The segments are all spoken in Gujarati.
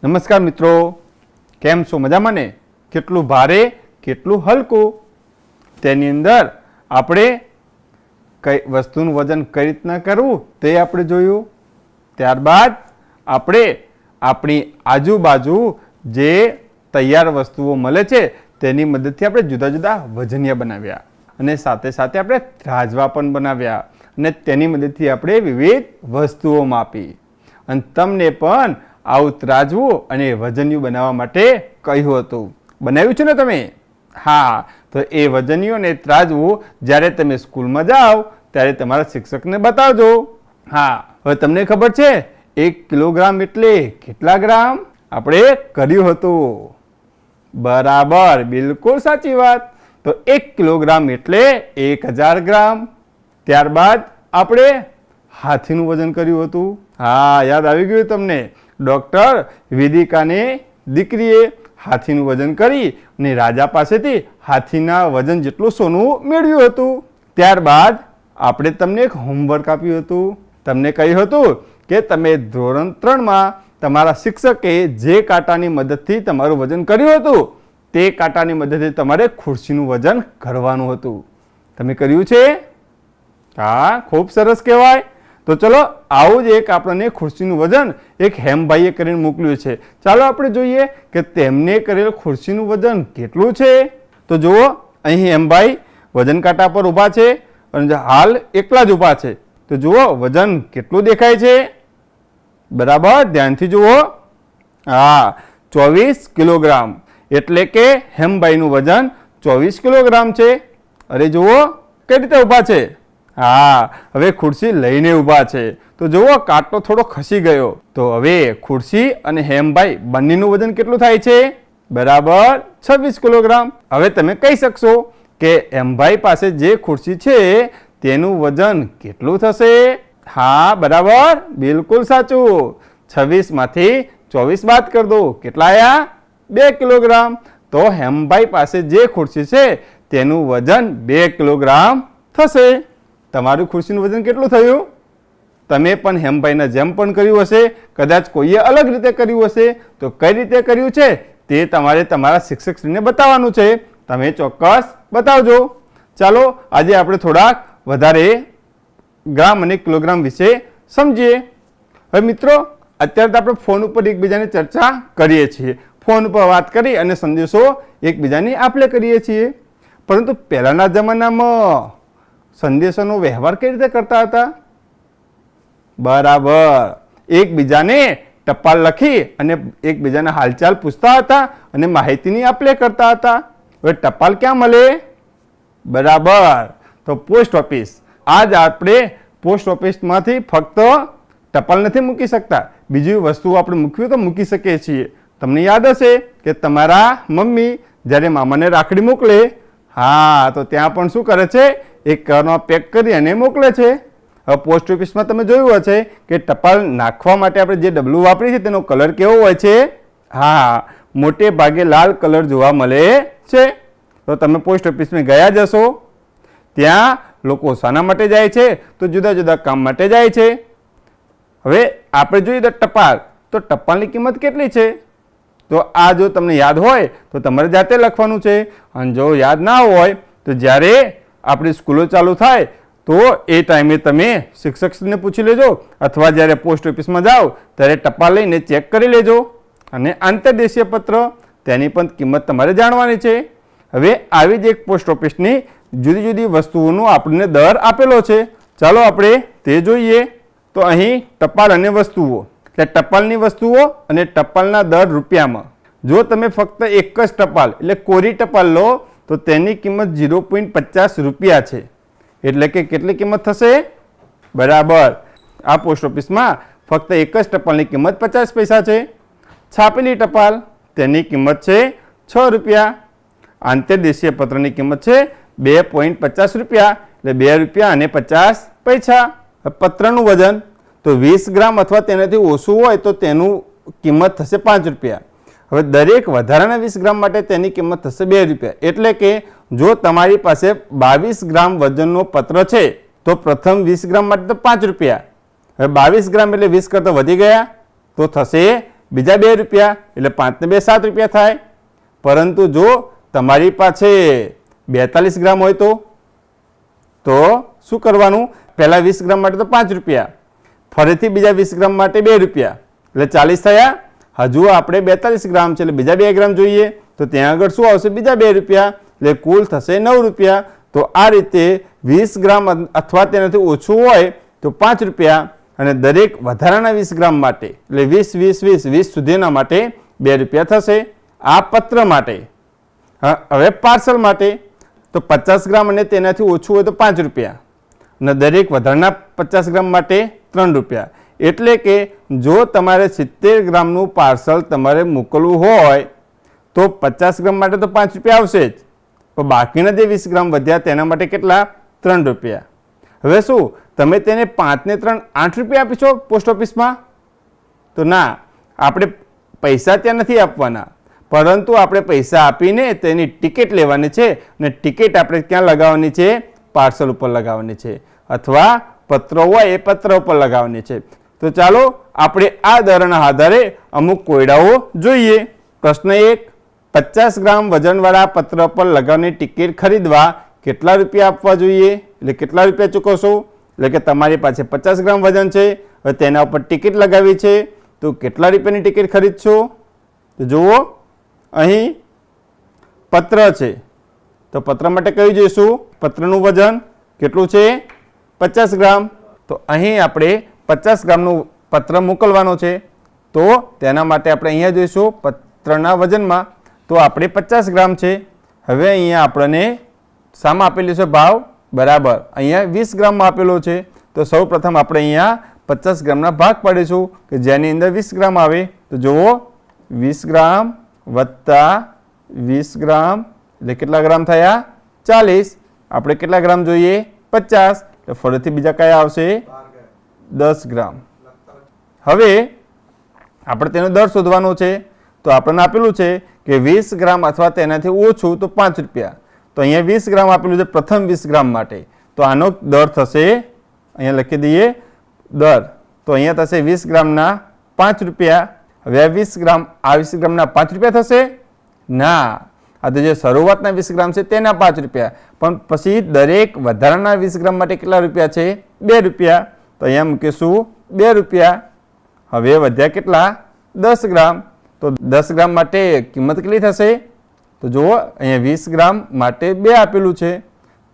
નમસ્કાર મિત્રો, કેમ છો? મજામાં ને? કેટલું ભારે કેટલું હલકું, તેની અંદર આપણે કઈ વસ્તુનું વજન કઈ રીતના કરવું તે આપણે જોયું. ત્યારબાદ આપણે આપણી આજુબાજુ જે તૈયાર વસ્તુઓ મળે છે તેની મદદથી આપણે જુદા જુદા વજનિયા બનાવ્યા અને સાથે સાથે આપણે ત્રાજવા પણ બનાવ્યા અને તેની મદદથી આપણે વિવિધ વસ્તુઓ માપી અને તમને પણ આવું ત્રાજવું અને વજનિયું બનાવવા માટે કહ્યું હતું. બનાવ્યું છે ને તમે? હા, તો એ વજનિયું અને ત્રાજવું જ્યારે તમે સ્કૂલમાં જાઓ ત્યારે તમારા શિક્ષકને બતાવજો. હા, હવે તમને ખબર છે 1 કિલોગ્રામ એટલે કેટલા ગ્રામ? આપણે કર્યું હતું. બરાબર, બિલકુલ સાચી વાત. તો 1 કિલોગ્રામ એટલે 1000 ગ્રામ. ત્યારબાદ આપણે હાથીનું વજન કર્યું હતું. હા, યાદ આવી ગયું તમને? ડોક્ટર વેદિકાની દીકરીએ હાથીનું વજન કરી અને રાજા પાસેથી હાથીના વજન જેટલું સોનું મેળવ્યું હતું. ત્યારબાદ આપણે તમને એક હોમવર્ક આપ્યું હતું. તમને કહ્યું હતું કે તમે ધોરણ 3માં તમારા શિક્ષકે જે કાંટાની મદદથી તમારું વજન કર્યું હતું તે કાંટાની મદદથી તમારે ખુરશીનું વજન કરવાનું હતું. તમે કર્યું છે? હા, ખૂબ સરસ કહેવાય. તો ચલો, આવું જ એક આપણને ખુરશીનું વજન એક હેમભાઈએ કરીને મોકલ્યું છે. ચાલો આપણે જોઈએ કે તેમને કરેલ ખુરશીનું વજન કેટલું છે. તો જુઓ, અહીં હેમભાઈ વજન કાંટા પર ઊભા છે અને હાલ એકલા જ ઊભા છે. તો જુઓ વજન કેટલું દેખાય છે. બરાબર, ધ્યાનથી જુઓ. હા, 24 કિલોગ્રામ એટલે કે હેમભાઈનું વજન 24 કિલોગ્રામ છે. અરે જુઓ કઈ રીતે ઊભા છે. હા, હવે ખુરશી લઈને ઊભા છે. તો જુઓ કાંટો થોડો ખસી ગયો. તો હવે ખુરશી અને હેમભાઈ બંનેનું વજન કેટલું થાય છે? બરાબર 26 કિલોગ્રામ. હવે તમે કહી શકશો કે હેમભાઈ પાસે જે ખુરશી છે તેનું વજન કેટલું થશે? હા, બરાબર, બિલકુલ સાચું. 26 માંથી 24 બાદ કરી દો. કેટલા આયા? 2 કિલોગ્રામ. તો હેમભાઈ પાસે જે ખુરશી છે તેનું વજન 2 કિલોગ્રામ થશે. તમારું ખુરશીનું વજન કેટલું થયું? તમે પણ હેમભાઈના જેમ પણ કર્યું હશે, કદાચ કોઈએ અલગ રીતે કર્યું હશે. તો કઈ રીતે કર્યું છે તે તમારે તમારા શિક્ષકશ્રીને બતાવવાનું છે. તમે ચોક્કસ બતાવજો. ચાલો, આજે આપણે થોડાક વધારે ગ્રામ અને કિલોગ્રામ વિશે સમજીએ. હવે મિત્રો, અત્યારે તો આપણે ફોન ઉપર એકબીજાની ચર્ચા કરીએ છીએ. ફોન ઉપર વાત કરી અને સંદેશો એકબીજાની આપલે કરીએ છીએ. પરંતુ પહેલાના જમાનામાં સંદેશોનો વ્યવહાર કઈ રીતે કરતા હતા? બરાબર, એકબીજાને ટપાલ લખી અને એકબીજાના હાલચાલ પૂછતા હતા અને માહિતીની આપલે કરતા હતા. હવે ટપાલ ક્યાં મળે? બરાબર, તો પોસ્ટ ઓફિસ. આજ આપણે પોસ્ટ ઓફિસમાંથી ફક્ત ટપાલ નથી મૂકી શકતા, બીજી વસ્તુઓ આપણે મૂકવી તો મૂકી શકીએ છીએ. તમને યાદ હશે કે તમારા મમ્મી જ્યારે મામાને રાખડી મોકલે, હા, તો ત્યાં પણ શું કરે છે? એક કવરમાં પેક કરી અને મોકલે છે. હવે પોસ્ટ ઓફિસમાં તમે જોયું હશે કે ટપાલ નાખવા માટે આપણે જે ડબલું વાપરીએ છીએ તેનો કલર કેવો હોય છે? હા, મોટે ભાગે લાલ કલર જોવા મળે છે. તો તમે પોસ્ટ ઓફિસમાં ગયા જશો, ત્યાં લોકો શાના માટે જાય છે? તો જુદા જુદા કામ માટે જાય છે. હવે આપણે જોઈએ તો ટપાલ, તો ટપાલની કિંમત કેટલી છે? તો આ જો તમને યાદ હોય તો તમારે જાતે લખવાનું છે. અને જો યાદ ના હોય તો જ્યારે આપણી સ્કૂલો ચાલુ થાય તો એ ટાઈમે તમે શિક્ષકને પૂછી લેજો અથવા જ્યારે પોસ્ટ ઓફિસમાં જાઓ ત્યારે ટપાલ લઈને ચેક કરી લેજો. અને આંતરદેશીય પત્ર, તેની પણ કિંમત તમારે જાણવાની છે. હવે આવી જ એક પોસ્ટ ઓફિસની જુદી જુદી વસ્તુઓનો આપણને દર આપેલો છે. ચાલો આપણે તે જોઈએ. તો અહીં ટપાલ અને વસ્તુઓ, એટલે ટપાલની વસ્તુઓ અને ટપાલના દર રૂપિયામાં. જો તમે ફક્ત એક જ ટપાલ એટલે કોરી ટપાલ લો તો તેની કિંમત 0.50 રૂપિયા છે. એટલે કે કેટલી કિંમત થશે? બરાબર, આ પોસ્ટ ઓફિસમાં ફક્ત એક જ ટપાલની કિંમત 50 પૈસા છે. છાપેલી ટપાલ, તેની કિંમત છે 6 રૂપિયા. આંતરદેશીય પત્રની કિંમત છે 2.50 રૂપિયા, એટલે 2 રૂપિયા અને 50 પૈસા. પત્રનું વજન તો 20 ગ્રામ અથવા તેનાથી ઓછું હોય તો તેનું કિંમત થશે 5 રૂપિયા. હવે દરેક વધારાના 20 ગ્રામ માટે તેની કિંમત થશે 2 રૂપિયા. એટલે કે જો તમારી પાસે 22 ગ્રામ વજનનો પત્ર છે તો પ્રથમ 20 ગ્રામ માટે તો 5 રૂપિયા. હવે 22 ગ્રામ એટલે 20 કરતાં વધી ગયા તો થશે બીજા 2 રૂપિયા, એટલે 5 ને 2 7 રૂપિયા થાય. પરંતુ જો તમારી પાસે 42 ગ્રામ હોય તો શું કરવાનું? પહેલા 20 ગ્રામ માટે તો 5 રૂપિયા, ફરીથી બીજા 20 ગ્રામ માટે 2 રૂપિયા, એટલે 40 થયા. હજુ આપણે 42 ગ્રામ છે એટલે બીજા 2 ગ્રામ જોઈએ, તો ત્યાં આગળ શું આવશે? બીજા 2 રૂપિયા, એટલે કુલ થશે 9 રૂપિયા. તો આ રીતે 20 ગ્રામ અથવા તેનાથી ઓછું હોય તો 5 રૂપિયા, અને દરેક વધારાના 20 ગ્રામ માટે એટલે 20 20 20 20 સુધીના માટે 2 રૂપિયા થશે. આ પત્ર માટે. હવે પાર્સલ માટે તો 50 ગ્રામ અને તેનાથી ઓછું હોય તો 5 રૂપિયા, અને દરેક વધારાના 50 ગ્રામ માટે 3 રૂપિયા. એટલે કે જો તમારે 70 ગ્રામનું પાર્સલ તમારે મોકલવું હોય તો 50 ગ્રામ માટે તો 5 રૂપિયા આવશે જ, પણ બાકીના જે 20 ગ્રામ વધ્યા તેના માટે કેટલા? 3 રૂપિયા. હવે શું તમે તેને 5 ને 3 8 રૂપિયા આપીશો પોસ્ટ ઓફિસમાં? તો ના, આપણે પૈસા ત્યાં નથી આપવાના, પરંતુ આપણે પૈસા આપીને તેની ટિકિટ લેવાની છે, અને ટિકિટ આપણે ક્યાં લગાવવાની છે? પાર્સલ ઉપર લગાવવાની છે, અથવા પત્ર હોય એ પત્ર ઉપર લગાવવાની છે. તો ચાલો આપણે આ દરના આધારે અમુક કોયડાઓ જોઈએ. પ્રશ્ન 1, 50 ગ્રામ વજનવાળા પત્ર પર લગાવવાની ટિકિટ ખરીદવા કેટલા રૂપિયા આપવા જોઈએ? એટલે કેટલા રૂપિયા ચૂકવશો? એટલે કે તમારી પાસે 50 ગ્રામ વજન છે, હવે તેના ઉપર ટિકિટ લગાવી છે, તો કેટલા રૂપિયાની ટિકિટ ખરીદશો? તો જુઓ, અહીં પત્ર છે, તો પત્ર માટે કયું જોઈશું? પત્રનું વજન કેટલું છે? 50 ગ્રામ. તો અહીં આપણે 50 ગ્રામનું પત્ર મોકલવાનો છે, તો તેના માટે આપણે અહીંયા જોઈશું પત્રના વજનમાં, તો આપણે 50 ગ્રામ છે. હવે અહીંયા આપણને શામાં આપેલું છે ભાવ? બરાબર, અહીંયા 20 ગ્રામમાં આપેલો છે. તો સૌ પ્રથમ આપણે અહીંયા 50 ગ્રામના ભાગ પાડીશું કે જેની અંદર 20 ગ્રામ આવે. તો જુઓ, 20 ગ્રામ વત્તા 20 ગ્રામ એટલે કેટલા ગ્રામ થયા? 40. આપણે કેટલા ગ્રામ જોઈએ? 50. તો ફરીથી બીજા કયા આવશે? 10 ગ્રામ. હવે આપણે તેનો દર શોધવાનો છે, તો આપણને આપેલું છે કે 20 ગ્રામ અથવા તેનાથી ઓછું તો 5 રૂપિયા. તો અહીંયા 20 ગ્રામ આપેલું છે પ્રથમ 20 ગ્રામ માટે, તો આનો દર થશે, અહીંયા લખી દઈએ દર, તો અહીંયા થશે 20 ગ્રામના 5 રૂપિયા. હવે આ 20 ગ્રામના 5 રૂપિયા થશે? ના, આ તો જે શરૂઆતના 20 ગ્રામ છે તેના 5 રૂપિયા, પણ પછી દરેક વધારાના 20 ગ્રામ માટે કેટલા રૂપિયા છે? 2 રૂપિયા. તો અહીંયા મૂકીશું 2 રૂપિયા. હવે વધ્યા કેટલા? 10 ગ્રામ. તો 10 ગ્રામ માટે કિંમત કેટલી થશે? તો જુઓ, અહીંયા 20 ગ્રામ માટે 2 આપેલું છે,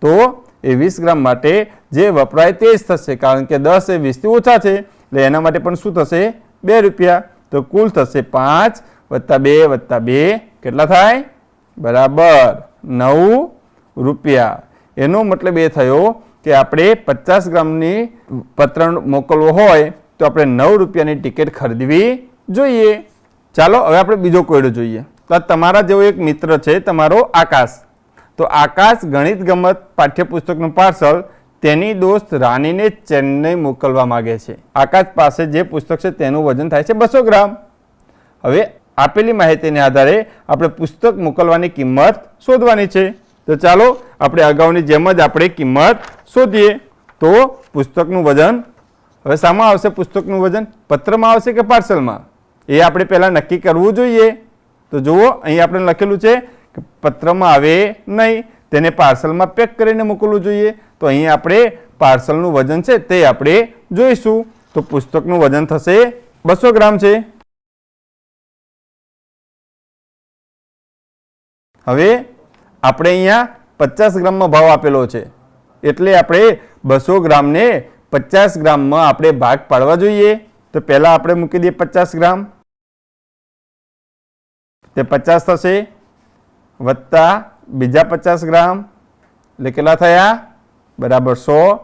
તો એ 20 ગ્રામ માટે જે વપરાય તે જ થશે, કારણ કે 10 એ 20 થી ઓછા છે, એટલે એના માટે પણ શું થશે? 2 રૂપિયા. તો કુલ થશે 5 વત્તા 2 વત્તા 2 કેટલા થાય? બરાબર 9 રૂપિયા. એનો મતલબ એ થયો કે આપણે 50 ગ્રામની પત્ર મોકલવો હોય તો આપણે 9 રૂપિયાની ટિકિટ ખરીદવી જોઈએ. ચાલો હવે આપણે બીજો કોયડો જોઈએ. તો તમારા જેવો એક મિત્ર છે, તમારો આકાશ. તો આકાશ ગણિત ગમત પાઠ્યપુસ્તકનું પાર્સલ તેની દોસ્ત રાનીને ચેન્નઈ મોકલવા માંગે છે. આકાશ પાસે જે પુસ્તક છે તેનું વજન થાય છે 200 ગ્રામ. હવે આપેલી માહિતીને આધારે આપણે પુસ્તક મોકલવાની કિંમત શોધવાની છે. તો ચાલો આપણે અગાઉની જેમ જ આપણે કિંમત શોધીએ. તો પુસ્તકનું વજન હવે શામાં આવશે? પુસ્તકનું વજન પત્રમાં આવશે કે પાર્સલમાં? એ આપણે પહેલાં નક્કી કરવું જોઈએ. તો જુઓ, અહીં આપણે લખેલું છે કે પત્રમાં આવે નહીં, તેને પાર્સલમાં પેક કરીને મોકલવું જોઈએ. તો અહીં આપણે પાર્સલનું વજન છે તે આપણે જોઈશું. તો પુસ્તકનું વજન થશે 200 ગ્રામ છે. હવે આપણે અહીંયા 50 ગ્રામમાં ભાવ આપેલો છે, એટલે આપણે 200 ગ્રામને 50 ગ્રામમાં આપણે ભાગ પાડવા જોઈએ. તો પહેલાં આપણે મૂકી દઈએ 50 ગ્રામ, તે 50 થશે, વત્તા બીજા 50 ગ્રામ એટલે કેટલા થયા? બરાબર 100.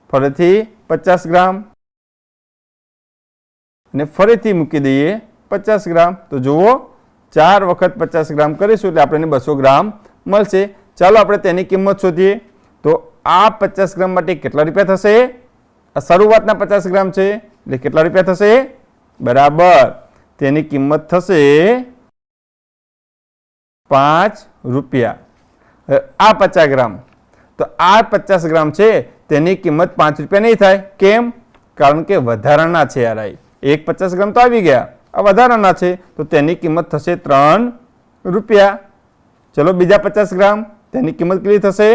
ફરીથી 50 ગ્રામ અને ફરીથી મૂકી દઈએ 50 ગ્રામ. તો જુઓ, 4 વખત 50 ગ્રામ કરીશું એટલે આપણને 200 ગ્રામ મળશે. ચાલો આપણે તેની કિંમત શોધીએ. તો આ 50 ગ્રામ માટે કેટલા રૂપિયા થશે? આ શરૂઆતના 50 ગ્રામ છે એટલે કેટલા રૂપિયા થશે? બરાબર, તેની કિંમત થશે 5 રૂપિયા. આ 50 ગ્રામ, તો આ 50 ગ્રામ છે તેની કિંમત 5 રૂપિયા નહીં થાય. કેમ? કારણ કે વધારાના છે યાર, એક 50 ગ્રામ તો આવી ગયા, આ વધારાના છે તો તેની કિંમત થશે 3 રૂપિયા. ચલો બીજા 50 ગ્રામ, તેની કિંમત કેટલી થશે?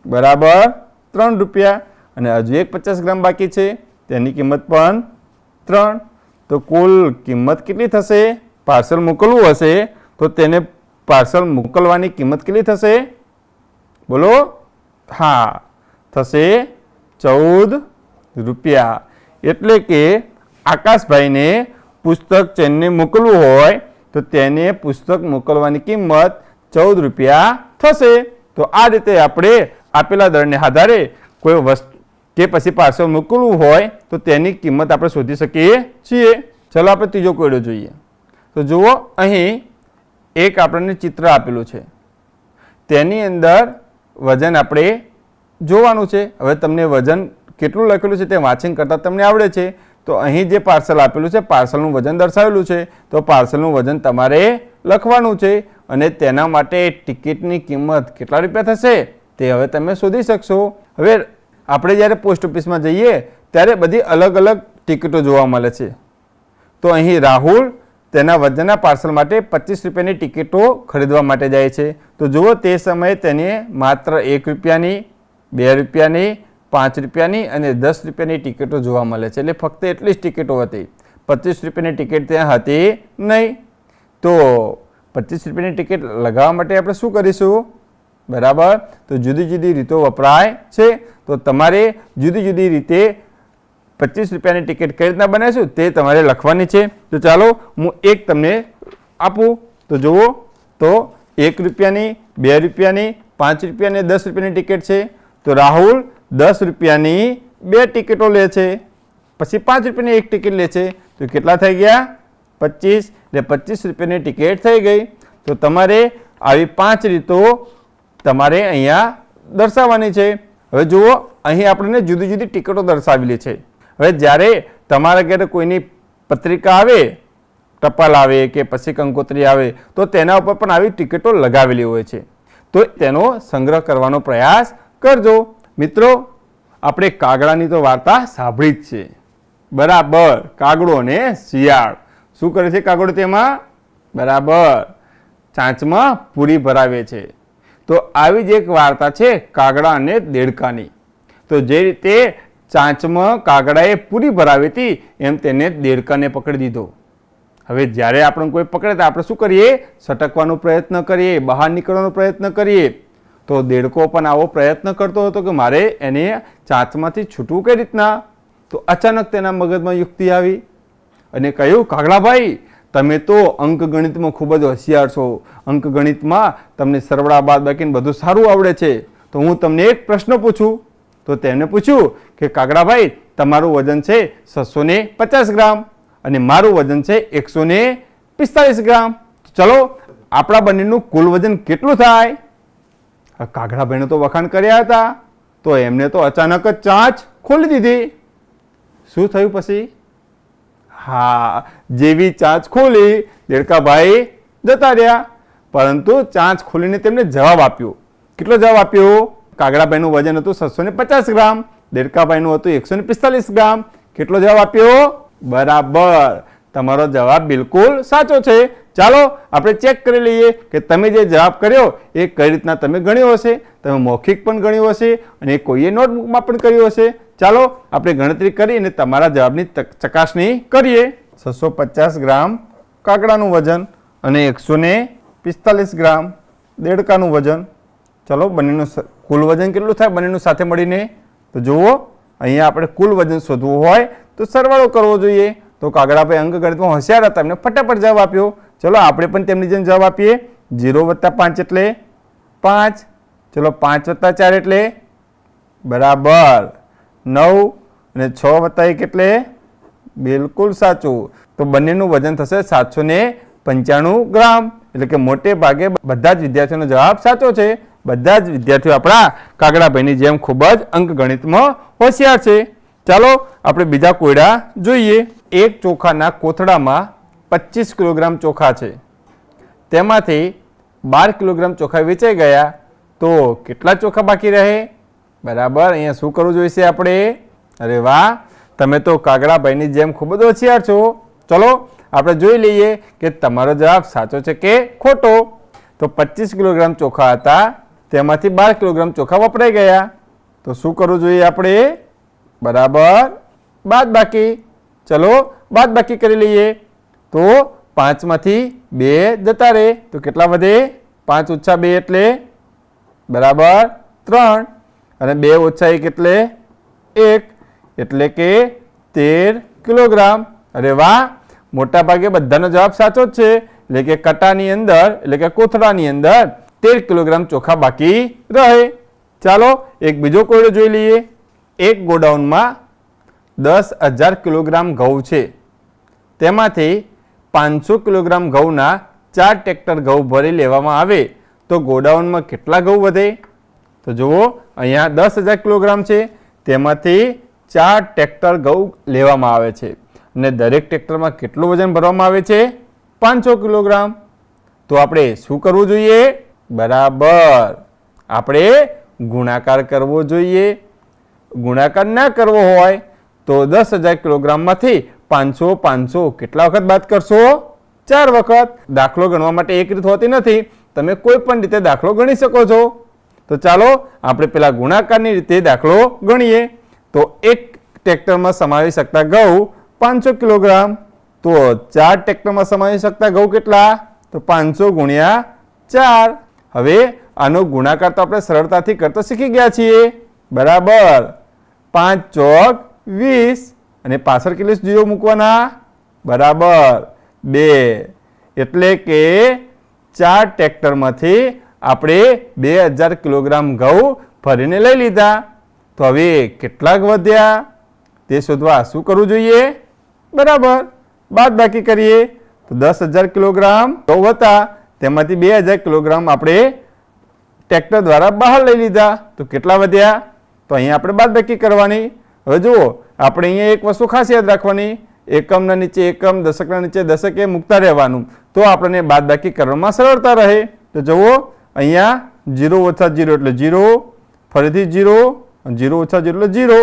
બરાબર 3 રૂપિયા. અને હજુ એક 50 ગ્રામ બાકી છે, તેની કિંમત પણ 3. તો કુલ કિંમત કેટલી થશે? પાર્સલ મોકલવું હશે તો તેને પાર્સલ મોકલવાની કિંમત કેટલી થશે? બોલો. હા, થશે 14 રૂપિયા. એટલે કે આકાશભાઈને પુસ્તક ચેનને મોકલવું હોય તો તેને પુસ્તક મોકલવાની કિંમત 14 રૂપિયા થશે. તો આ રીતે આપણે આપેલા દરને આધારે કોઈ વસ્તુ કે પછી પાર્સલ મોકલવું હોય તો તેની કિંમત આપણે શોધી શકીએ છીએ. ચલો આપણે ત્રીજો કોયડો જોઈએ. તો જુઓ, અહીં એક આપણને ચિત્ર આપેલું છે, તેની અંદર વજન આપણે જોવાનું છે. હવે તમને વજન કેટલું લખેલું છે તે વાંચન કરતાં તમને આવડે છે. તો અહીં જે પાર્સલ આપેલું છે, પાર્સલનું વજન દર્શાવેલું છે, તો પાર્સલનું વજન તમારે લખવાનું છે. અને તેના માટે ટિકિટની કિંમત કેટલા રૂપિયા થશે તે હવે તમે શોધી શકશો. હવે આપણે જ્યારે પોસ્ટ ઓફિસમાં જઈએ ત્યારે બધી અલગ અલગ ટિકિટો જોવા મળે છે. તો અહીં રાહુલ તેના વજનના પાર્સલ માટે 25 રૂપિયાની ટિકિટો ખરીદવા માટે જાય છે. તો જુઓ, તે સમયે તેને માત્ર 1 રૂપિયાની, 2 રૂપિયાની, 5 રૂપિયાની અને 10 રૂપિયાની ટિકિટો જોવા મળે છે. એટલે ફક્ત એટલી જ ટિકિટો હતી, 25 રૂપિયાની ટિકિટ ત્યાં હતી નહીં. તો 25 રૂપિયાની ટિકિટ લગાવવા માટે આપણે શું કરીશું? બરાબર, તો જુદી જુદી રીતો વપરાય છે. તો તમારે જુદી જુદી રીતે 25 રૂપિયાની ટિકિટ કઈ રીતના બનાવીશું તે તમારે લખવાની છે. તો ચાલો હું એક તમને આપું. તો જુઓ, તો 1 રૂપિયાની, 2 રૂપિયાની, 5 રૂપિયાની, 10 રૂપિયાની ટિકિટ છે. તો રાહુલ 10 રૂપિયાની 2 ટિકિટો લે છે, પછી 5 રૂપિયાની એક ટિકિટ લે છે. તો કેટલા થઈ ગયા? 25. એટલે 25 રૂપિયાની ટિકિટ થઈ ગઈ. તો તમારે આવી 5 રીતો તમારે અહીંયા દર્શાવવાની છે. હવે જુઓ, અહીં આપણને જુદી જુદી ટિકિટો દર્શાવેલી છે. હવે જ્યારે તમારા ઘરે કોઈની પત્રિકા આવે, ટપાલ આવે કે પછી કંકોત્રી આવે તો તેના ઉપર પણ આવી ટિકિટો લગાવેલી હોય છે. તો તેનો સંગ્રહ કરવાનો પ્રયાસ કરજો. મિત્રો, આપણે કાગડાની તો વાર્તા સાંભળી જ છે. બરાબર, કાગડો અને શિયાળ. શું કરે છે કાગડો તેમાં? બરાબર, ચાંચમાં પૂરી ભરાવે છે. તો આવી જ એક વાર્તા છે કાગડા અને દેડકાની. તો જે રીતે ચાંચમાં કાગડાએ પૂરી ભરાવી હતી એમ તેને દેડકાને પકડી દીધો. હવે જ્યારે આપણે કોઈ પકડે તો આપણે શું કરીએ? સટકવાનો પ્રયત્ન કરીએ, બહાર નીકળવાનો પ્રયત્ન કરીએ. તો દેડકો પણ આવો પ્રયત્ન કરતો હતો કે મારે એને ચાંચમાંથી છૂટવું કઈ રીતના. તો અચાનક તેના મગજમાં યુક્તિ આવી અને કહ્યું, કાગડાભાઈ, તમે તો અંકગણિતમાં ખૂબ જ હોશિયાર છો. અંકગણિતમાં તમને સરવાળા બાદબાકીને બધું સારું આવડે છે. તો હું તમને એક પ્રશ્ન પૂછું. તો તેમણે પૂછ્યું કે કાગડાભાઈ, તમારું વજન છે 650 ગ્રામ અને મારું વજન છે 145 ગ્રામ. ચલો આપણા બંનેનું કુલ વજન કેટલું થાય? કાગડાભાઈને તો વખાણ કર્યા હતા, તો એમને તો અચાનક જ ચાંચ ખોલી દીધી. શું થયું પછી? હા, જેવી ચાંચ ખોલી દેડકાભાઈ જતા રહ્યા. પરંતુ ચાંચ ખોલીને તેમને જવાબ આપ્યો. કેટલો જવાબ આપ્યો? કાગડાભાઈનું વજન હતું 650 ગ્રામ, દેડકાભાઈનું હતું 145 ગ્રામ. કેટલો જવાબ આપ્યો? બરાબર, તમારો જવાબ બિલકુલ સાચો છે. ચાલો આપણે ચેક કરી લઈએ કે તમે જે જવાબ કર્યો એ કઈ રીતના તમે ગણ્યો હશે. તમે મૌખિક પણ ગણ્યો હશે અને કોઈએ નોટબુકમાં પણ કર્યો હશે. ચાલો આપણે ગણતરી કરી અને તમારા જવાબની ચકાસણી કરીએ. 650 ગ્રામ કાગડાનું વજન અને 145 ગ્રામ દેડકાનું વજન. ચલો બંનેનું કુલ વજન કેટલું થાય બંનેનું સાથે મળીને? તો જુઓ, અહીંયા આપણે કુલ વજન શોધવું હોય તો સરવાળો કરવો જોઈએ. તો કાગડાભાઈ અંકગણિતમાં હોશિયાર હતા, એમને ફટાફટ જવાબ આપ્યો. ચલો આપણે પણ તેમની જેમ જવાબ આપીએ. 0 + 5 એટલે 5. ચલો 5 + 4 એટલે બરાબર 9 અને 6 + 1 એટલે બિલકુલ સાચું. તો બંનેનું વજન થશે 795 ગ્રામ. એટલે કે મોટે ભાગે બધા જ વિદ્યાર્થીઓનો જવાબ સાચો છે. બધા જ વિદ્યાર્થીઓ આપણા કાગડાભાઈની જેમ ખૂબ જ અંકગણિતમાં હોશિયાર છે. ચાલો આપણે બીજા કોયડા જોઈએ. એક ચોખાના કોથળામાં 25 કિલોગ્રામ ચોખા છે. તેમાંથી 12 કિલોગ્રામ ચોખા વેચાઈ ગયા તો કેટલા ચોખા બાકી રહે? બરાબર, અહીંયા શું કરવું જોઈશે આપણે? અરે વાહ, તમે તો કાગડાભાઈની જેમ ખૂબ જ હોશિયાર છો. ચલો આપણે જોઈ લઈએ કે તમારો જવાબ સાચો છે કે ખોટો. તો 25 કિલોગ્રામ ચોખા હતા, તેમાંથી 12 કિલોગ્રામ ચોખા વપરાઈ ગયા. તો શું કરવું જોઈએ આપણે? બરાબર બાદબાકી. ચલો બાદબાકી કરી લઈએ. તો 5 માંથી 2 જતા રહે તો કેટલા વધે? 5 ઓછા 2 એટલે બરાબર 3 અને 2 ઓછા 1 એટલે 1 એટલે કે 13 કિલોગ્રામ. અરે વાહ, મોટા ભાગે બધાનો જવાબ સાચો જ છે. એટલે કે કટાની અંદર એટલે કે કોથળાની અંદર 13 કિલોગ્રામ ચોખા બાકી રહે. ચાલો એક બીજો કોયડો જોઈ લઈએ. એક ગોડાઉનમાં 10,000 કિલોગ્રામ ઘઉં છે, તેમાંથી 500 કિલોગ્રામ ઘઉંના 4 ટ્રેક્ટર ઘઉં ભરી લેવામાં આવે તો ગોડાઉનમાં કેટલા ઘઉં વધે? તો જુઓ અહીંયા 10,000 કિલોગ્રામ છે, તેમાંથી 4 ટ્રેક્ટર ઘઉં લેવામાં આવે છે અને દરેક ટ્રેક્ટરમાં કેટલું વજન ભરવામાં આવે છે? 500 કિલોગ્રામ. તો આપણે શું કરવું જોઈએ? બરાબર આપણે ગુણાકાર કરવો જોઈએ. ગુણાકાર ના કરવો હોય તો 10,000 કિલોગ્રામમાંથી 500 કેટલા વખત બાદ કરશો? 4 વખત. દાખલો ગણવા માટે એક રીત હોતી નથી, તમે કોઈ પણ રીતે દાખલો ગણી શકો છો. તો ચાલો આપણે પેલા ગુણાકારની રીતે દાખલો ગણીએ. તો એક ટ્રેક્ટરમાં સમાવી શકતા ઘઉં 500 કિલોગ્રામ. તો 4 ટ્રેક્ટરમાં સમાવી શકતા ઘઉં કેટલા? તો 500 ગુણ્યા 4. હવે આનો ગુણાકાર તો આપણે સરળતાથી કરતા શીખી ગયા છીએ. બરાબર 5 ચોક 20 અને પાછળ કેટલી જીરો મૂકવાના? બરાબર 2. એટલે કે 4 ટ્રેક્ટરમાંથી આપણે 2,000 કિલોગ્રામ ઘઉં ભરીને લઈ લીધા. તો હવે કેટલાક વધ્યા તે શોધવા શું કરવું જોઈએ? બરાબર બાદબાકી કરીએ. તો 10,000 કિલોગ્રામ ઘઉં હતા, તેમાંથી 2,000 કિલોગ્રામ આપણે ટ્રેક્ટર દ્વારા બહાર લઈ લીધા. તો કેટલા વધ્યા? તો અહીંયા આપણે બાદબાકી કરવાની. હવે જુઓ આપણે અહીંયા એક વસ્તુ ખાસ યાદ રાખવાની, એકમના નીચે એકમ, દશકના નીચે દશક એ મૂકતા રહેવાનું. તો આપણને બાદબાકી કરવામાં સરળતા રહે. તો જુઓ અહીંયા 0 ઓછા 0 એટલે 0, ફરીથી 0, 0 ઓછા 0 એટલે 0.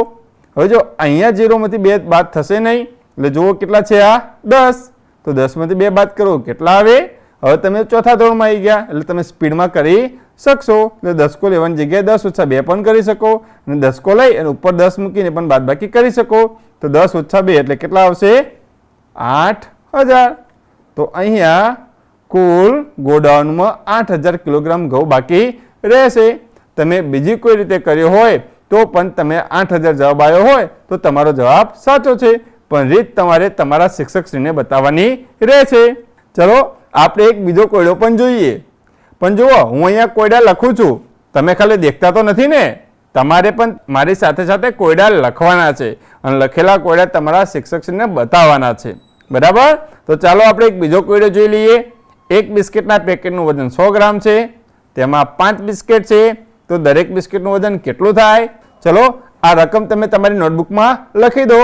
હવે જો અહીંયા 0 માંથી 2 બાદ થશે નહીં, એટલે જુઓ કેટલા છે આ? 10. તો 10 માંથી 2 બાદ કરો કેટલા આવે? હવે તમે ચોથા ધોરણમાં આવી ગયા એટલે તમે સ્પીડમાં કરી શકશો. એટલે દસકો લેવાની જગ્યાએ 10 ઓછા 2 પણ કરી શકો અને દસકો લઈ અને ઉપર 10 મૂકીને પણ બાદબાકી કરી શકો. તો 10 ઓછા 2 એટલે કેટલા આવશે? 8,000. તો અહીંયા કુલ ગોડાઉનમાં 8,000 કિલોગ્રામ ઘઉં બાકી રહેશે. તમે બીજી કોઈ રીતે કર્યો હોય તો પણ તમે 8,000 જવાબ આવ્યો હોય તો તમારો જવાબ સાચો છે, પણ રીત તમારે તમારા શિક્ષકશ્રીને બતાવવાની રહેશે. ચલો આપણે એક બીજો કોયડો પણ જોઈએ. પણ જુઓ હું અહીંયા કોયડા લખું છું, તમે ખાલી દેખતા તો નથી ને, તમારે પણ મારી સાથે સાથે કોયડા લખવાના છે અને લખેલા કોયડા તમારા શિક્ષકશ્રીને બતાવવાના છે. બરાબર. તો ચાલો આપણે એક બીજો કોયડો જોઈ લઈએ. એક બિસ્કિટના પેકેટનું વજન 100 ગ્રામ છે, તેમાં 5 બિસ્કિટ છે, તો દરેક બિસ્કિટનું વજન કેટલું થાય? ચલો આ રકમ તમે તમારી નોટબુકમાં લખી દો.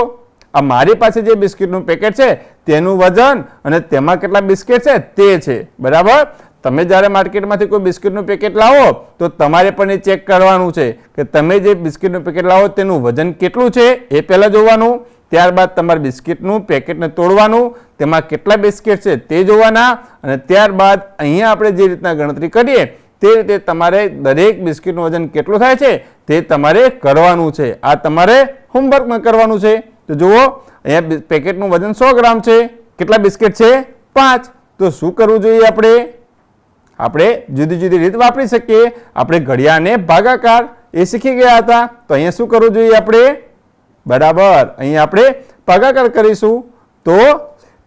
આ મારી પાસે જે બિસ્કિટનું પેકેટ છે તેનું વજન અને તેમાં કેટલા બિસ્કિટ છે તે છે. બરાબર. તમે જ્યારે માર્કેટમાંથી કોઈ બિસ્કિટનું પેકેટ લાવો તો તમારે પણ એ ચેક કરવાનું છે કે તમે જે બિસ્કિટનું પેકેટ લાવો તેનું વજન કેટલું છે એ પહેલાં જોવાનું. ત્યારબાદ તમારે બિસ્કિટનું પેકેટને તોડવાનું, તેમાં કેટલા બિસ્કિટ છે તે જોવાના અને ત્યારબાદ અહીંયા આપણે જે રીતના ગણતરી કરીએ તે રીતે તમારે દરેક બિસ્કિટનું વજન કેટલું થાય છે તે તમારે કરવાનું છે. આ તમારે હોમવર્કમાં કરવાનું છે. તો જુઓ અહીંયા પેકેટનું વજન 100 ગ્રામ છે, કેટલા બિસ્કિટ છે? 5. તો શું કરવું જોઈએ? આપણે જુદી જુદી રીત વાપરી શકીએ. આપણે ઘડિયાળને ભાગાકાર એ શીખી ગયા હતા. તો અહીંયા શું કરવું જોઈએ આપણે? બરાબર અહીંયા આપણે ભાગાકાર કરીશું. તો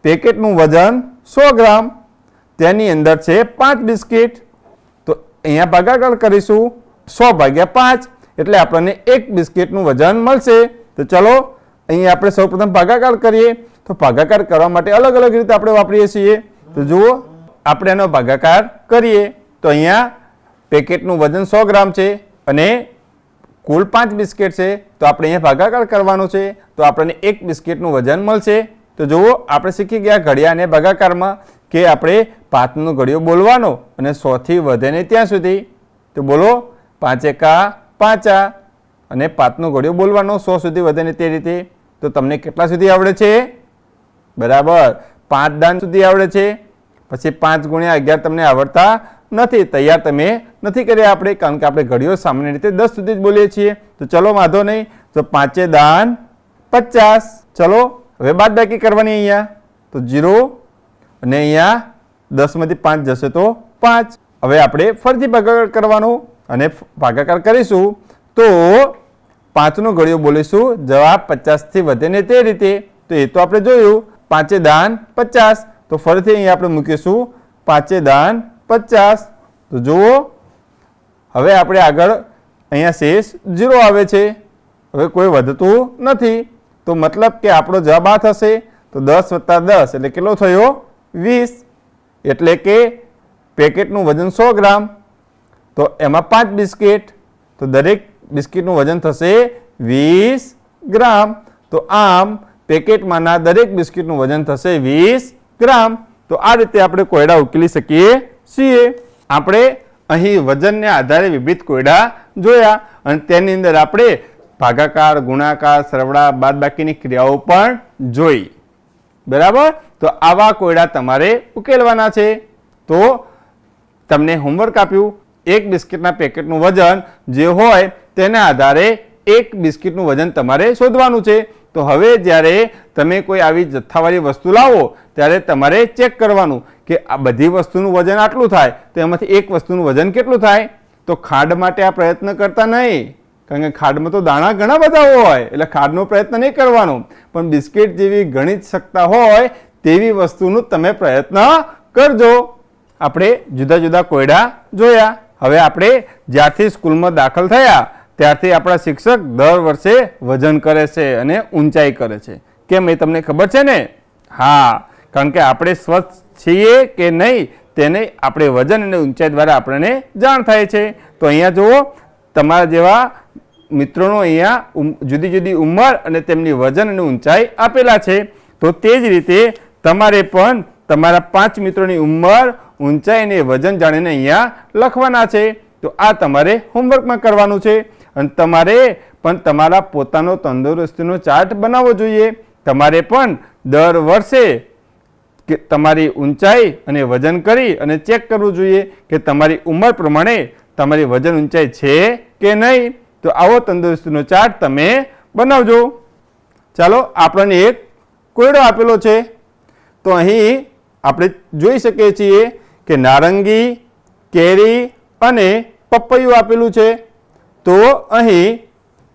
પેકેટનું વજન 100 ગ્રામ, તેની અંદર છે 5 બિસ્કિટ. તો અહીંયા ભાગાકાર કરીશું 100 ભાગ્યા 5 એટલે આપણને એક બિસ્કિટનું વજન મળશે. તો ચલો અહીંયા આપણે સૌપ્રથમ ભાગાકાર કરીએ. તો ભાગાકાર કરવા માટે અલગ અલગ રીતે આપણે વાપરીએ છીએ. તો જુઓ આપણે એનો ભાગાકાર કરીએ. તો અહીંયા પેકેટનું વજન 100 ગ્રામ છે અને કુલ 5 બિસ્કિટ છે, તો આપણે અહીંયા ભાગાકાર કરવાનું છે. તો આપણને એક બિસ્કિટનું વજન મળશે. તો જુઓ આપણે શીખી ગયા ઘડિયા અને ભાગાકારમાં કે આપણે 5નો ઘડિયો બોલવાનો અને 100 થી વધે ને ત્યાં સુધી. તો બોલો 5 એકા 5 અને 5નો ઘડિયો બોલવાનો 100 સુધી વધે ને તે રીતે. તો તમને કેટલા સુધી આવડે છે? બરાબર 5 દાન સુધી આવડે છે, પછી 5 ગુણ્યા 11 તમને આવડતા નથી, તૈયાર તમે નથી કર્યા આપણે, કારણ કે આપણે ઘડીઓ સામાન્ય રીતે 10 સુધી જ બોલીએ છીએ. તો ચલો વાંધો નહીં. તો 5 દાન 50. ચલો હવે બાદબાકી કરવાની અહીંયા, તો 0 અને અહીંયા 10 માંથી 5 જશે તો 5. હવે આપણે ફરીથી ભાગાકાર કરવાનો અને ભાગાકાર કરીશું તો 5 નો ઘડીઓ બોલીશું, જવાબ 50 થી વધે ને તે રીતે. તો એ તો આપણે જોયું 5 દાન 50. તો ફરીથી અહીંયા આપણે મૂકીશું 5 દાન 50. તો જુઓ હવે આપણે આગળ અહીંયા શેષ 0 આવે છે, હવે કોઈ વધતું નથી. તો મતલબ કે આપણો જવાબ આ થશે. તો 10 + 10 એટલે કેટલો થયો 20, એટલે કે પેકેટનું વજન 100 ગ્રામ. તો એમાં 5 બિસ્કિટ, તો દરેક બિસ્કિટનું વજન થશે 20 ગ્રામ. તો આમ પેકેટમાંના દરેક બિસ્કિટનું વજન થશે 20 ગ્રામ. તો આ રીતે આપણે કોયડા ઉકેલી શકીએ છીએ. આપણે અહીં વજનને આધારે વિવિધ કોયડા જોયા અને તેની અંદર આપણે ભાગાકાર, ગુણાકાર, સરવાળા, બાદબાકીની ક્રિયાઓ પણ જોઈ. બરાબર. તો આવા કોયડા તમારે ઉકેલવાના છે. તો તમને હોમવર્ક આપ્યું, એક બિસ્કિટના પેકેટનું વજન જે હોય તેના આધારે એક બિસ્કિટનું વજન તમારે શોધવાનું છે. તો હવે જ્યારે તમે કોઈ આવી જથ્થાવાળી વસ્તુ લાવો ત્યારે તમારે ચેક કરવાનું કે આ બધી વસ્તુનું વજન આટલું થાય, તો એમાંથી એક વસ્તુનું વજન કેટલું થાય. તો ખાંડ માટે આ પ્રયત્ન કરતા નહીં, કારણ કે ખાંડમાં તો દાણા ઘણા બધા હોય, એટલે ખાંડનો પ્રયત્ન નહીં કરવાનો, પણ બિસ્કિટ જેવી ગણિત શકતા હોય તેવી વસ્તુનું તમે પ્રયત્ન કરજો. આપણે જુદા જુદા કોયડા જોયા. હવે આપણે જ્યારથી સ્કૂલમાં દાખલ થયા ત્યારથી આપણા શિક્ષક દર વર્ષે વજન કરે છે અને ઊંચાઈ કરે છે. કેમ એ તમને ખબર છે ને? હા, કારણ કે આપણે સ્વસ્થ છીએ કે નહીં તેને આપણે વજન અને ઊંચાઈ દ્વારા આપણને જાણ થાય છે. તો અહીંયા જુઓ, તમારા જેવા મિત્રોનો અહીંયા જુદી જુદી ઉંમર અને તેમની વજન અને ઊંચાઈ આપેલા છે. તો તે જ રીતે તમારે પણ તમારા 5 મિત્રોની ઉંમર, ઊંચાઈ અને વજન જાણીને અહીંયા લખવાના છે. તો આ તમારે હોમવર્કમાં કરવાનું છે અને તમારે પણ તમારા પોતાનો તંદુરસ્તીનો ચાર્ટ બનાવવો જોઈએ. તમારે પણ દર વર્ષે કે તમારી ઊંચાઈ અને વજન કરી અને ચેક કરવું જોઈએ કે તમારી ઉંમર પ્રમાણે તમારી વજન ઊંચાઈ છે કે નહીં. તો આવો તંદુરસ્તીનો ચાર્ટ તમે બનાવજો. ચાલો આપણને એક કોયડો આપેલો છે. તો અહીં આપણે જોઈ શકીએ છીએ કે નારંગી, કેરી અને પપૈયું આપેલું છે. તો અહીં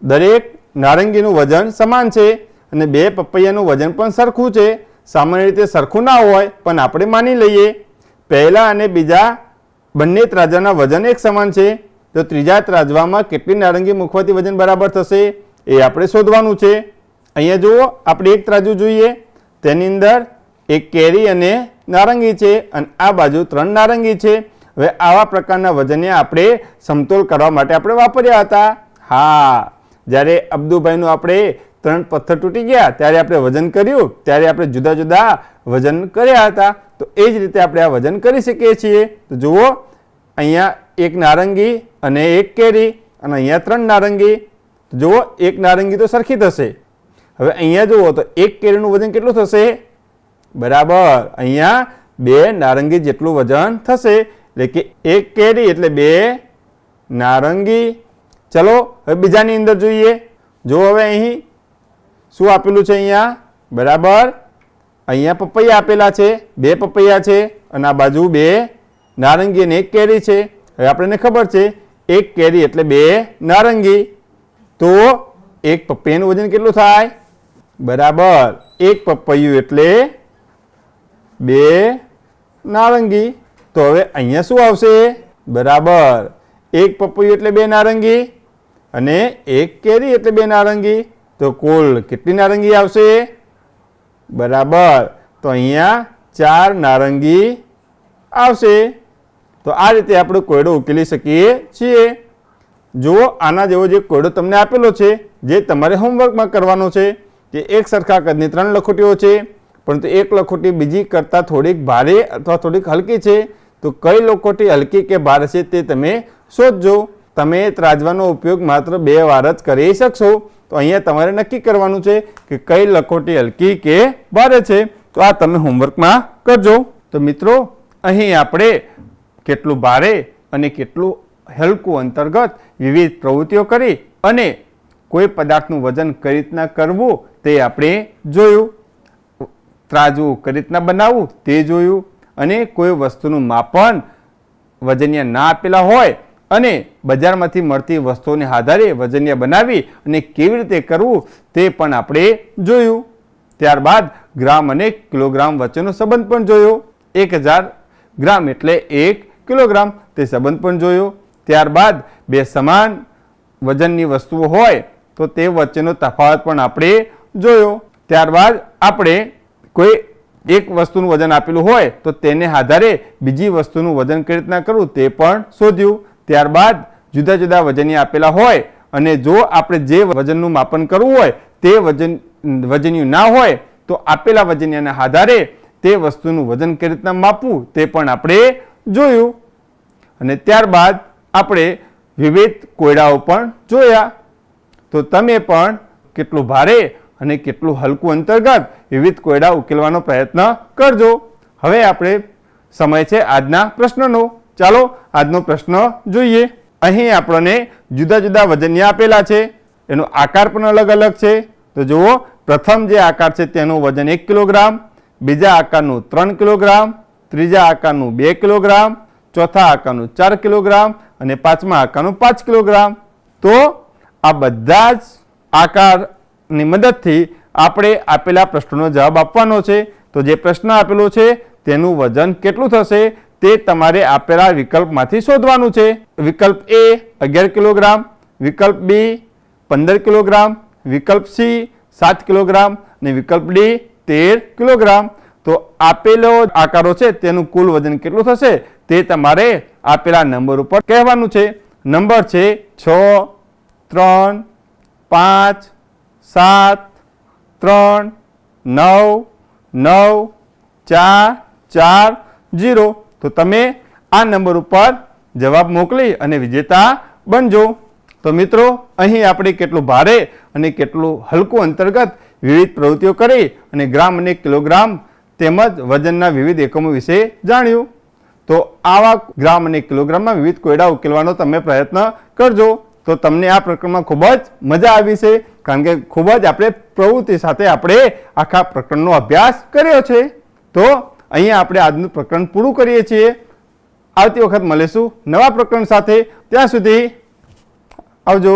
દરેક નારંગીનું વજન સમાન છે અને 2 પપૈયાનું વજન પણ સરખું છે. સામાન્ય રીતે સરખું ના હોય, પણ આપણે માની લઈએ. પહેલા અને બીજા બંને ત્રાજવાના વજન એક સમાન છે. તો ત્રીજા ત્રાજવામાં કેટલી નારંગી મૂકવાથી વજન બરાબર થશે એ આપણે શોધવાનું છે. અહીંયા જુઓ, આપણે એક ત્રાજુ જોઈએ, તેની અંદર એક કેરી અને નારંગી છે અને આ બાજુ 3 નારંગી છે. હવે આવા પ્રકારના વજનને આપણે સમતોલ કરવા માટે આપણે વાપર્યા હતા. હા, જ્યારે અબ્દુભાઈનું આપણે 3 પથ્થર તૂટી ગયા ત્યારે આપણે વજન કર્યું, ત્યારે આપણે જુદા જુદા વજન કર્યા હતા. તો એ જ રીતે આપણે આ વજન કરી શકીએ છીએ. તો જુઓ, અહીંયા એક નારંગી અને એક કેરી અને અહીંયા 3 નારંગી. જુઓ, એક નારંગી તો સરખી થશે. હવે અહીંયા જુઓ તો એક કેરીનું વજન કેટલું થશે? બરાબર, અહીંયા 2 નારંગી જેટલું વજન થશે. એટલે કે એક કેરી એટલે 2 નારંગી. ચલો હવે બીજાની અંદર જોઈએ. જો હવે અહીં શું આપેલું છે? અહીંયા બરાબર અહીંયા પપૈયા આપેલા છે, 2 પપૈયા છે અને આ બાજુ 2 નારંગી અને એક કેરી છે. હવે આપણને ખબર છે એક કેરી એટલે 2 નારંગી. તો એક પપૈયાનું વજન કેટલું થાય? બરાબર, એક પપૈયું એટલે 2 નારંગી. તો હવે અહીંયા શું આવશે? બરાબર, એક પપૈયું એટલે 2 નારંગી અને એક કેરી એટલે 2 નારંગી. તો કુલ કેટલી નારંગી આવશે? બરાબર, તો અહીંયા 4 નારંગી આવશે. તો આ રીતે આપણે કોયડો ઉકેલી શકીએ છીએ. જુઓ, આના જેવો જે કોયડો તમને આપેલો છે જે તમારે હોમવર્કમાં કરવાનો છે, જે એક સરખા કદની 3 લખોટીઓ છે, પરંતુ એક લખોટી બીજી કરતાં થોડીક ભારે અથવા થોડીક હલકી છે. તો કઈ લખોટી હલકી કે ભારે છે તે તમે શોધજો. તમે ત્રાજવાનો ઉપયોગ માત્ર 2 વાર જ કરી શકશો. તો અહીંયા તમારે નક્કી કરવાનું છે કે કઈ લખોટી હલકી કે ભારે છે. તો આ તમે હોમવર્કમાં કરજો. તો મિત્રો, અહીં આપણે કેટલું ભારે અને કેટલું હલકું અંતર્ગત વિવિધ પ્રવૃત્તિઓ કરી અને કોઈ પદાર્થનું વજન કઈ રીતના કરવું તે આપણે જોયું. ત્રાજવું કઈ રીતના બનાવવું તે જોયું અને કોઈ વસ્તુનું માપન વજનિયા ના આપેલા હોય અને બજારમાંથી મળતી વસ્તુઓને આધારે વજનિયા બનાવી અને કેવી રીતે કરવું તે પણ આપણે જોયું. ત્યારબાદ ગ્રામ અને કિલોગ્રામ વચ્ચેનો સંબંધ પણ જોયો. 1000 ગ્રામ એટલે 1 કિલોગ્રામ તે સંબંધ પણ જોયો. ત્યારબાદ બે સમાન વજનની વસ્તુઓ હોય તો તે વચ્ચેનો તફાવત પણ આપણે જોયો. ત્યારબાદ આપણે કોઈ એક વસ્તુનું વજન આપેલું હોય તો તેને આધારે બીજી વસ્તુનું વજન કઈ રીતના કરવું તે પણ શોધ્યું. ત્યારબાદ જુદા જુદા વજનિયા આપેલા હોય અને જો આપણે જે વજનનું માપન કરવું હોય તે વજનિયું ના હોય તો આપેલા વજનિયાના આધારે તે વસ્તુનું વજન કઈ રીતના માપવું તે પણ આપણે જોયું. અને ત્યારબાદ આપણે વિવિધ કોયડાઓ પણ જોયા. તો તમે પણ કેટલું ભારે અને કેટલું હલકું અંતર્ગત વિવિધ કોયડા ઉકેલવાનો પ્રયત્ન કરજો. હવે આપણે સમય છે આજના પ્રશ્નનો. ચાલો આજનો પ્રશ્ન જોઈએ. અહીં આપણને જુદા જુદા વજનિયા આપેલા છે, એનો આકાર પણ અલગ અલગ છે. તો જુઓ, પ્રથમ જે આકાર છે તેનું વજન 1 કિલોગ્રામ, બીજા આકારનું 3 કિલોગ્રામ, ત્રીજા આકારનું 2 કિલોગ્રામ, ચોથા આકારનું 4 કિલોગ્રામ અને પાંચમા આકારનું 5 કિલોગ્રામ. તો આ બધા જ આકારની મદદથી આપણે આપેલા પ્રશ્નોનો જવાબ આપવાનો છે. તો જે પ્રશ્ન આપેલો છે તેનું વજન કેટલું થશે તે તમારે આપેલા વિકલ્પમાંથી શોધવાનું છે. વિકલ્પ A 11 કિલોગ્રામ, વિકલ્પ B 15 કિલોગ્રામ, વિકલ્પ C 7 કિલોગ્રામ અને વિકલ્પ D 13 કિલોગ્રામ. તો આપેલો આકારો છે તેનું કુલ વજન કેટલું થશે તે તમારે આપેલા નંબર ઉપર કહેવાનું છે. નંબર છે 6, 3, 5, 7, 3, 9, 9, 4, 4, 0. તો તમે આ નંબર ઉપર જવાબ મોકલી અને વિજેતા બનજો. તો મિત્રો, અહીં આપણે કેટલું ભારે અને કેટલું હલકું અંતર્ગત વિવિધ પ્રવૃત્તિઓ કરી અને ગ્રામ અને કિલોગ્રામ તેમજ વજનના વિવિધ એકમો વિશે જાણ્યું. તો આવા ગ્રામ અને કિલોગ્રામમાં વિવિધ કોયડા ઉકેલવાનો તમે પ્રયત્ન કરજો. તો તમને આ પ્રકરણમાં ખૂબ જ મજા આવી છે, કારણ કે ખૂબ જ આપણે પ્રવૃત્તિ સાથે આપણે આખા પ્રકરણનો અભ્યાસ કર્યો છે. તો અહીંયા આપણે આજનું પ્રકરણ પૂરું કરીએ છીએ. આવતી વખત મળીશું નવા પ્રકરણ સાથે. ત્યાં સુધી આવજો.